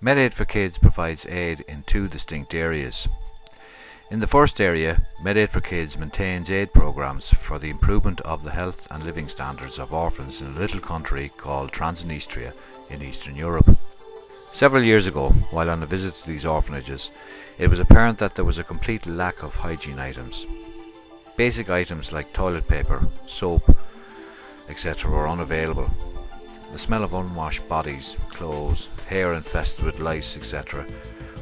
Medaid4kids provides aid in two distinct areas. In the first area, Medaid4kids maintains aid programs for the improvement of the health and living standards of orphans in a little country called Transnistria in Eastern Europe. Several years ago, while on a visit to these orphanages, it was apparent that there was a complete lack of hygiene items. Basic items like toilet paper, soap, etc. were unavailable. The smell of unwashed bodies, clothes, hair infested with lice, etc.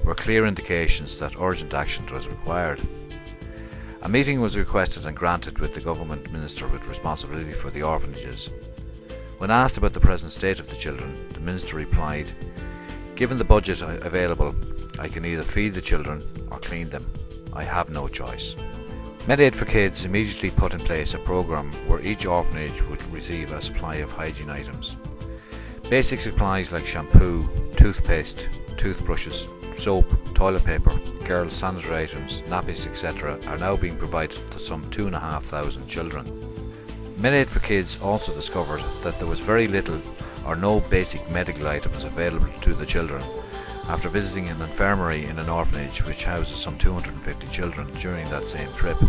were clear indications that urgent action was required. A meeting was requested and granted with the government minister with responsibility for the orphanages. When asked about the present state of the children, the minister replied, "Given the budget available, I can either feed the children or clean them. I have no choice." Medaid4kids immediately put in place a program where each orphanage would receive a supply of hygiene items. Basic supplies like shampoo, toothpaste, toothbrushes, soap, toilet paper, girls' sanitary items, nappies, etc. are now being provided to some 2,500 children. Medaid4kids also discovered that there was very little or no basic medical items available to the children after visiting an infirmary in an orphanage which houses some 250 children during that same trip.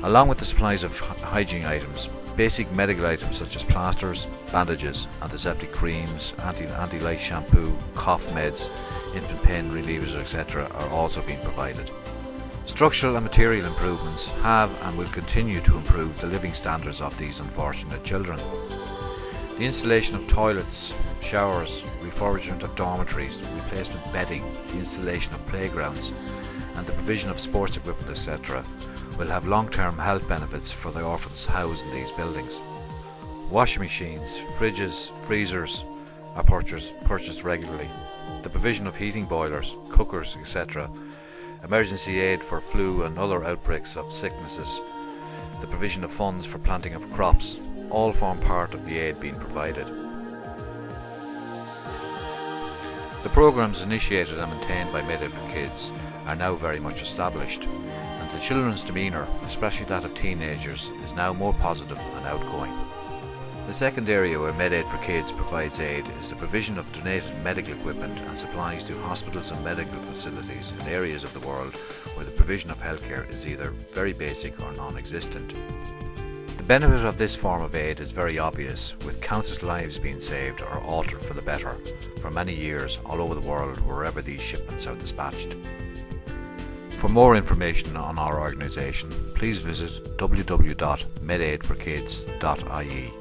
Along with the supplies of hygiene items, basic medical items such as plasters, bandages, antiseptic creams, anti-lice shampoo, cough meds, infant pain relievers, etc. are also being provided. Structural and material improvements have and will continue to improve the living standards of these unfortunate children. The installation of toilets, showers, refurbishment of dormitories, replacement bedding, the installation of playgrounds, and the provision of sports equipment, etc. will have long-term health benefits for the orphans housed in these buildings. Washing machines, fridges, freezers are purchased regularly. The provision of heating boilers, cookers, etc. Emergency aid for flu and other outbreaks of sicknesses. The provision of funds for planting of crops all form part of the aid being provided. The programs initiated and maintained by Medaid4kids are now very much established, and the children's demeanour, especially that of teenagers, is now more positive and outgoing. The second area where Medaid4kids provides aid is the provision of donated medical equipment and supplies to hospitals and medical facilities in areas of the world where the provision of healthcare is either very basic or non-existent. The benefit of this form of aid is very obvious, with countless lives being saved or altered for the better for many years all over the world wherever these shipments are dispatched. For more information on our organisation, please visit www.medaid4kids.ie.